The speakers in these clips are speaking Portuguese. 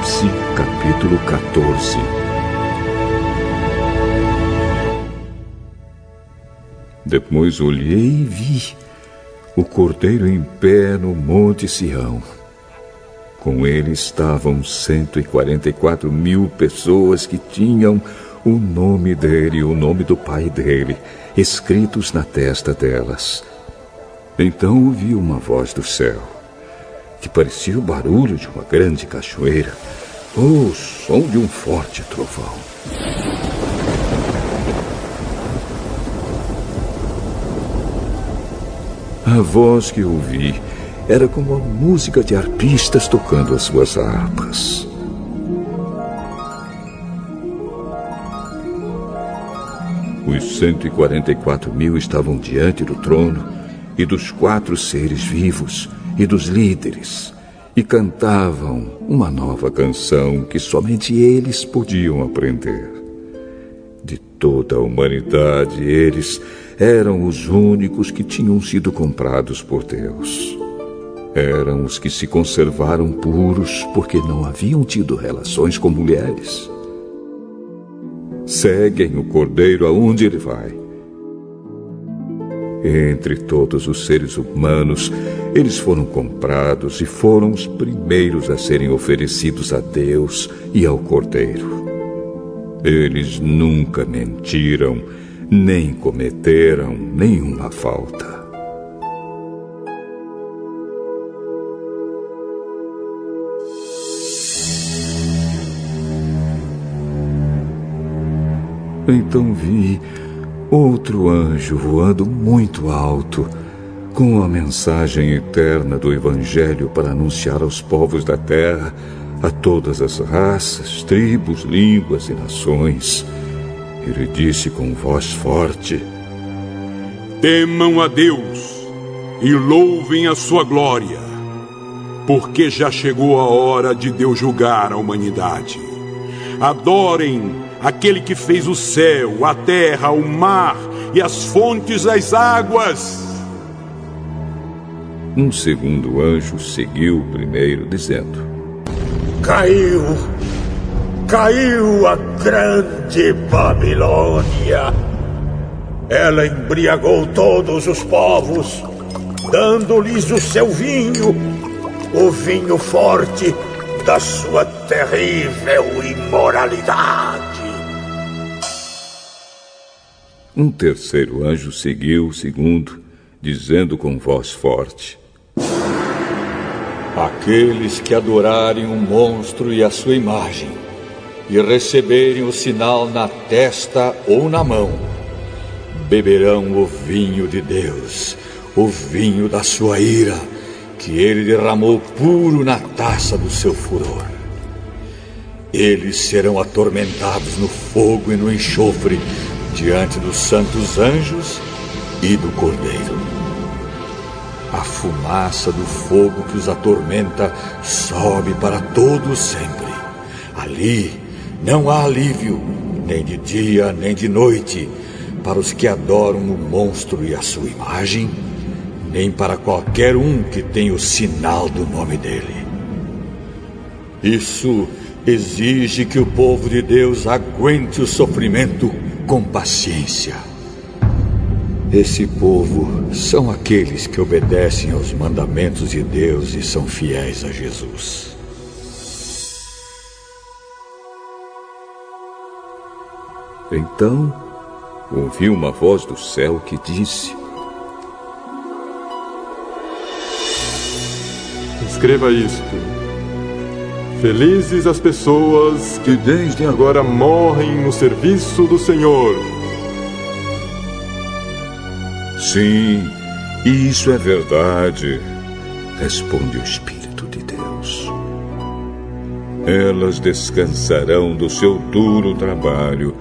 Apocalipse, capítulo 14. Depois olhei e vi o Cordeiro em pé no Monte Sião. Com ele estavam 144.000 pessoas que tinham o nome dele e o nome do Pai dele escritos na testa delas. Então ouvi uma voz do céu, que parecia o barulho de uma grande cachoeira, ou o som de um forte trovão. A voz que ouvi era como a música de arpistas tocando as suas harpas. Os 144.000 estavam diante do trono e dos 4 seres vivos e dos líderes, e cantavam uma nova canção que somente eles podiam aprender. De toda a humanidade, eles eram os únicos que tinham sido comprados por Deus. Eram os que se conservaram puros porque não haviam tido relações com mulheres. Seguem o Cordeiro aonde ele vai. Entre todos os seres humanos, eles foram comprados e foram os primeiros a serem oferecidos a Deus e ao Cordeiro. Eles nunca mentiram, nem cometeram nenhuma falta. Então vi outro anjo voando muito alto, com a mensagem eterna do Evangelho para anunciar aos povos da terra, a todas as raças, tribos, línguas e nações. Ele disse com voz forte: temam a Deus e louvem a sua glória, porque já chegou a hora de Deus julgar a humanidade. Adorem aquele que fez o céu, a terra, o mar e as fontes das águas. Um segundo anjo seguiu o primeiro, dizendo: Caiu a grande Babilônia. Ela embriagou todos os povos, dando-lhes o seu vinho, o vinho forte da sua terrível imoralidade. Um terceiro anjo seguiu o segundo, dizendo com voz forte: aqueles que adorarem o monstro e a sua imagem, e receberem o sinal na testa ou na mão, beberão o vinho de Deus, o vinho da sua ira, que ele derramou puro na taça do seu furor. Eles serão atormentados no fogo e no enxofre, diante dos santos anjos e do Cordeiro. A fumaça do fogo que os atormenta sobe para todo sempre. Ali não há alívio, nem de dia nem de noite, para os que adoram o monstro e a sua imagem, nem para qualquer um que tem o sinal do nome dele. Isso exige que o povo de Deus aguente o sofrimento com paciência. Esse povo são aqueles que obedecem aos mandamentos de Deus e são fiéis a Jesus. Então ouvi uma voz do céu que disse: escreva isto: felizes as pessoas que desde agora morrem no serviço do Senhor. Sim, isso é verdade, responde o Espírito de Deus. Elas descansarão do seu duro trabalho,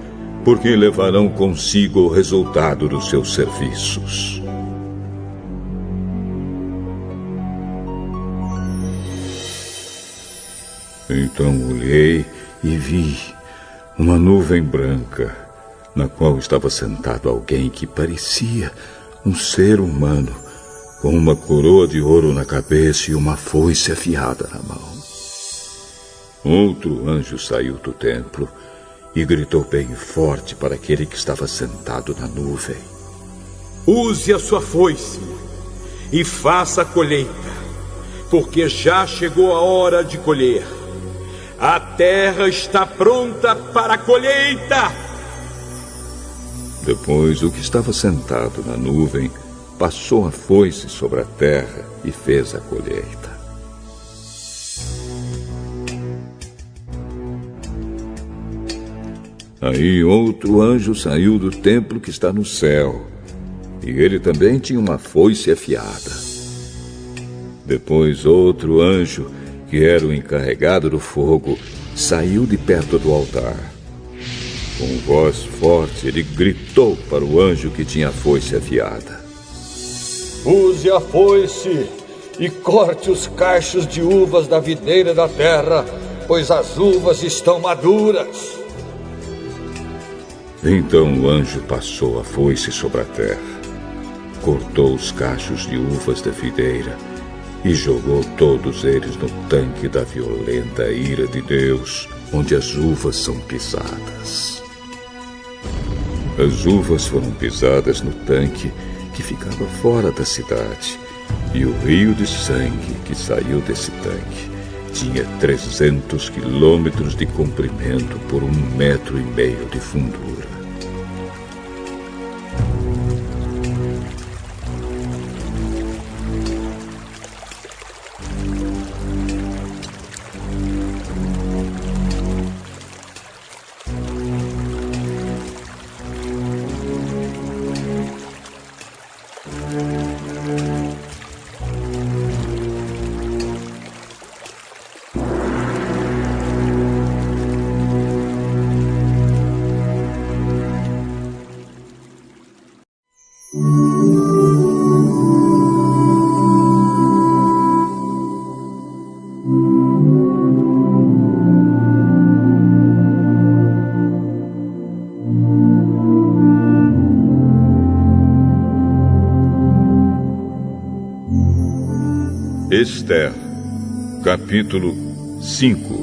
porque levarão consigo o resultado dos seus serviços. Então olhei e vi uma nuvem branca, na qual estava sentado alguém que parecia um ser humano, com uma coroa de ouro na cabeça e uma foice afiada na mão. Outro anjo saiu do templo e gritou bem forte para aquele que estava sentado na nuvem: Use a sua foice e faça a colheita, porque já chegou a hora de colher. A terra está pronta para a colheita. Depois, o que estava sentado na nuvem passou a foice sobre a terra e fez a colheita. Aí outro anjo saiu do templo que está no céu, e ele também tinha uma foice afiada. Depois outro anjo, que era o encarregado do fogo, saiu de perto do altar. Com voz forte, ele gritou para o anjo que tinha a foice afiada: Use a foice e corte os cachos de uvas da videira da terra, pois as uvas estão maduras. Então o anjo passou a foice sobre a terra, cortou os cachos de uvas da videira e jogou todos eles no tanque da violenta ira de Deus, onde as uvas são pisadas. As uvas foram pisadas no tanque que ficava fora da cidade, e o rio de sangue que saiu desse tanque tinha 300 quilômetros de comprimento por 1,5 metro de fundura. Esther, capítulo 5.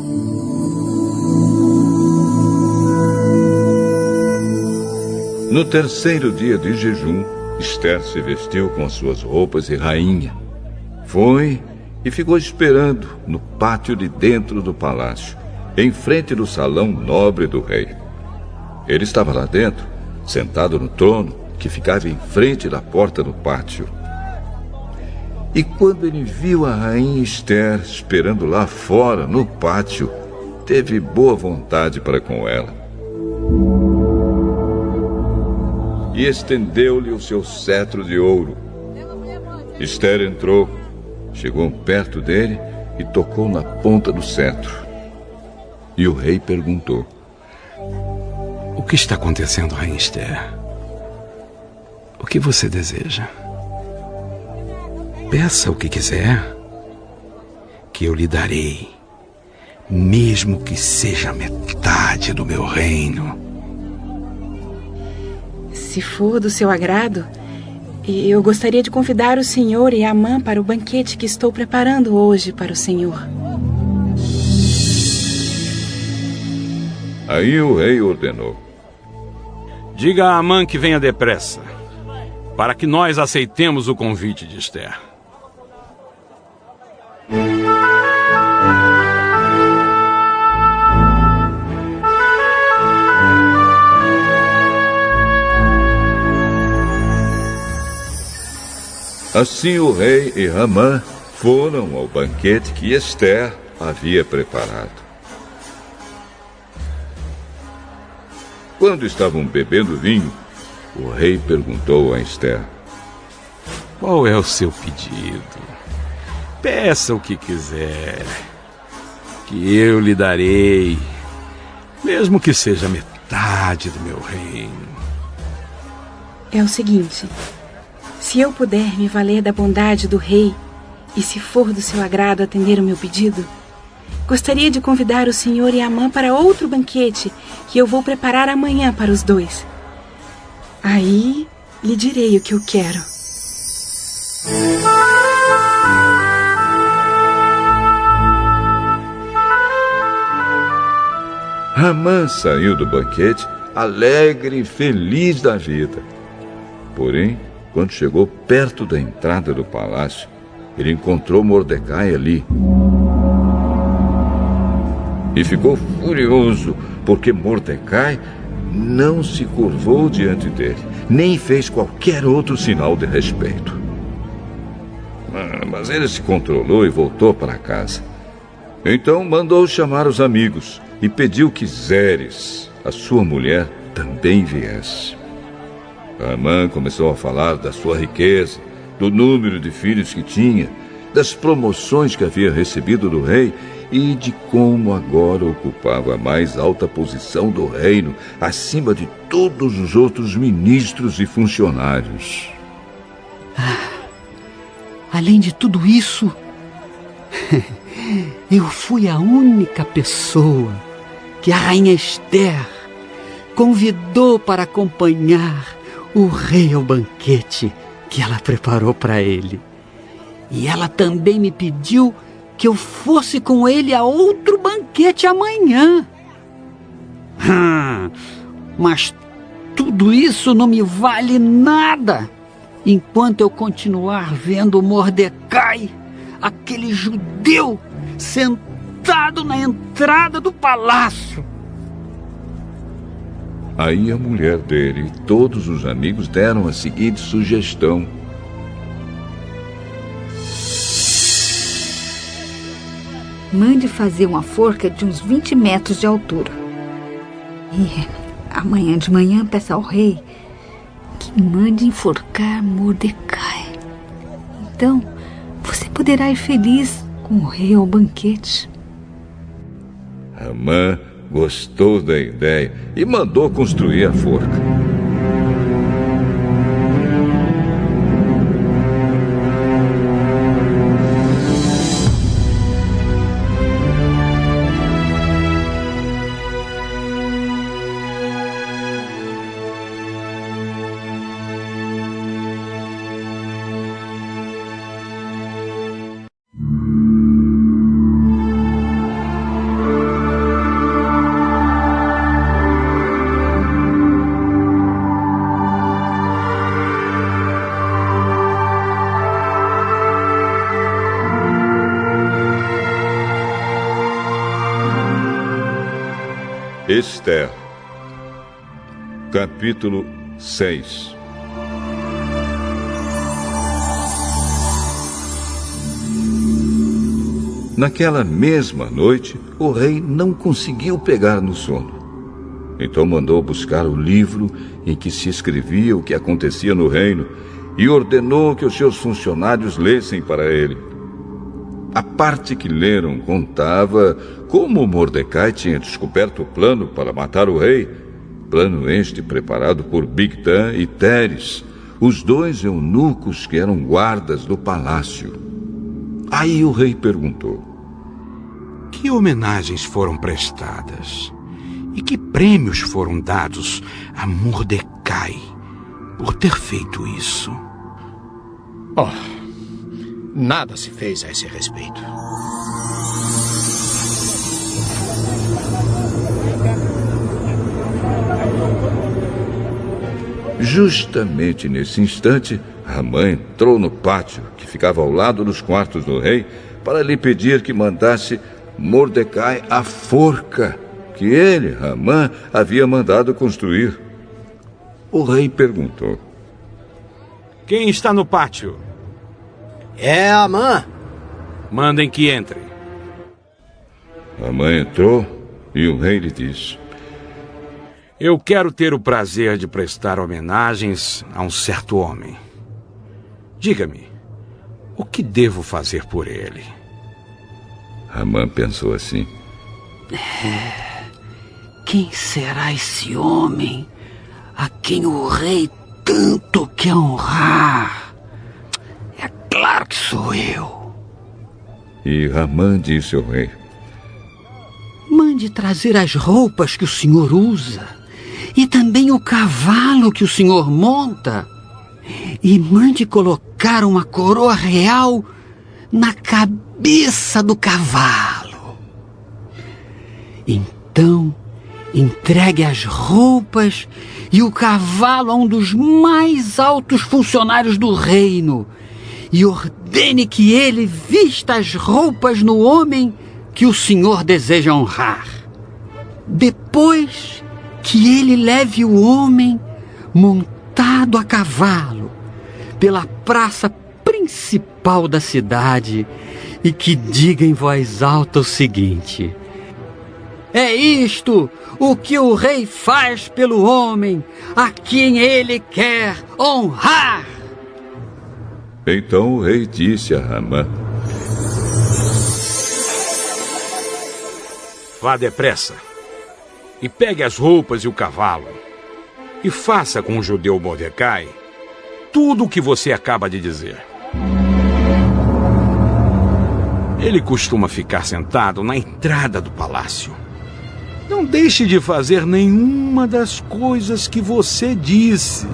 No terceiro dia de jejum, Esther se vestiu com suas roupas de rainha. Foi e ficou esperando no pátio de dentro do palácio, em frente do salão nobre do rei. Ele estava lá dentro, sentado no trono que ficava em frente da porta do pátio. E quando ele viu a rainha Esther esperando lá fora, no pátio, teve boa vontade para com ela. E estendeu-lhe o seu cetro de ouro. Esther entrou, chegou perto dele e tocou na ponta do cetro. E o rei perguntou: O que está acontecendo, rainha Esther? O que você deseja? Peça o que quiser, que eu lhe darei, mesmo que seja metade do meu reino. Se for do seu agrado, eu gostaria de convidar o senhor e Amã para o banquete que estou preparando hoje para o senhor. Aí o rei ordenou: Diga a Amã que venha depressa, para que nós aceitemos o convite de Esther. Assim o rei e Amã foram ao banquete que Esther havia preparado. Quando estavam bebendo vinho, o rei perguntou a Esther: Qual é o seu pedido? Peça o que quiser, que eu lhe darei, mesmo que seja metade do meu reino. É o seguinte: se eu puder me valer da bondade do rei, e se for do seu agrado atender o meu pedido, gostaria de convidar o senhor e Amã para outro banquete que eu vou preparar amanhã para os dois. Aí lhe direi o que eu quero. Ramã saiu do banquete alegre e feliz da vida. Porém, quando chegou perto da entrada do palácio, ele encontrou Mordecai ali. E ficou furioso, porque Mordecai não se curvou diante dele, nem fez qualquer outro sinal de respeito. Mas ele se controlou e voltou para casa. Então mandou chamar os amigos e pediu que Zeres, a sua mulher, também viesse. Amã começou a falar da sua riqueza, do número de filhos que tinha, das promoções que havia recebido do rei e de como agora ocupava a mais alta posição do reino, acima de todos os outros ministros e funcionários. Além de tudo isso, eu fui a única pessoa que a rainha Esther convidou para acompanhar o rei ao banquete que ela preparou para ele. E ela também me pediu que eu fosse com ele a outro banquete amanhã. Mas tudo isso não me vale nada enquanto eu continuar vendo Mordecai, aquele judeu, sentado na entrada do palácio. Aí a mulher dele e todos os amigos deram a seguinte sugestão. Mande fazer uma forca de uns 20 metros de altura. E amanhã de manhã peça ao rei que mande enforcar Mordecai. Então você poderá ir feliz com o rei ao banquete. Amã gostou da ideia e mandou construir a forca. Esther, capítulo 6. Naquela mesma noite, o rei não conseguiu pegar no sono. Então mandou buscar o livro em que se escrevia o que acontecia no reino e ordenou que os seus funcionários lessem para ele. A parte que leram contava como Mordecai tinha descoberto o plano para matar o rei, plano este preparado por Bigtan e Teres, os dois eunucos que eram guardas do palácio. Aí o rei perguntou: que homenagens foram prestadas e que prêmios foram dados a Mordecai por ter feito isso? Nada se fez a esse respeito. Justamente nesse instante, Ramã entrou no pátio, que ficava ao lado dos quartos do rei, para lhe pedir que mandasse Mordecai a forca que ele, Ramã, havia mandado construir. O rei perguntou: quem está no pátio? É Amã. Mandem que entre. Amã entrou e o rei lhe disse: eu quero ter o prazer de prestar homenagens a um certo homem. Diga-me, o que devo fazer por ele? Amã pensou assim: Quem será esse homem a quem o rei tanto quer honrar? É claro que sou eu. E Ramã disse ao rei: mande trazer as roupas que o senhor usa e também o cavalo que o senhor monta, e mande colocar uma coroa real na cabeça do cavalo. Então entregue as roupas e o cavalo a um dos mais altos funcionários do reino e ordene que ele vista as roupas no homem que o senhor deseja honrar. Depois que ele leve o homem montado a cavalo pela praça principal da cidade e que diga em voz alta o seguinte: é isto o que o rei faz pelo homem a quem ele quer honrar. Então o rei disse a Ramã: vá depressa e pegue as roupas e o cavalo e faça com o judeu Mordecai tudo o que você acaba de dizer. Ele costuma ficar sentado na entrada do palácio. Não deixe de fazer nenhuma das coisas que você disse.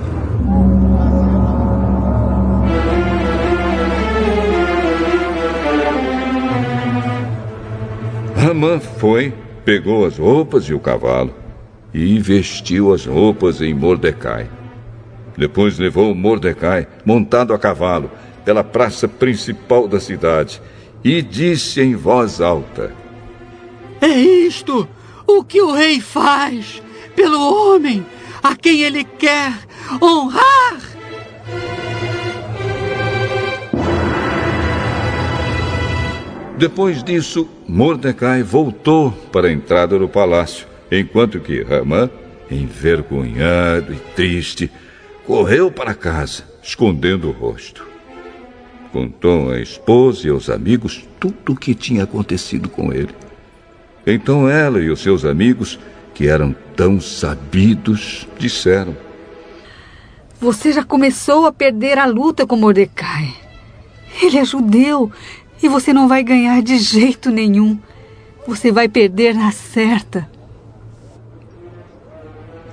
Ramã foi, pegou as roupas e o cavalo e vestiu as roupas em Mordecai. Depois levou Mordecai, montado a cavalo, pela praça principal da cidade e disse em voz alta: é isto o que o rei faz pelo homem a quem ele quer honrar. Depois disso, Mordecai voltou para a entrada do palácio, enquanto que Ramã, envergonhado e triste, correu para casa, escondendo o rosto. Contou à esposa e aos amigos tudo o que tinha acontecido com ele. Então ela e os seus amigos, que eram tão sabidos, disseram: você já começou a perder a luta com Mordecai. Ele é judeu e você não vai ganhar de jeito nenhum. Você vai perder na certa.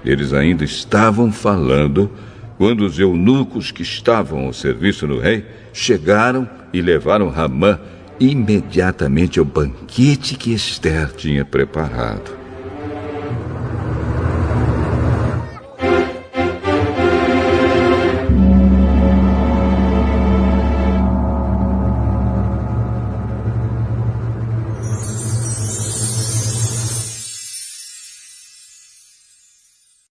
Eles ainda estavam falando quando os eunucos que estavam ao serviço do rei chegaram e levaram Ramã imediatamente ao banquete que Ester tinha preparado.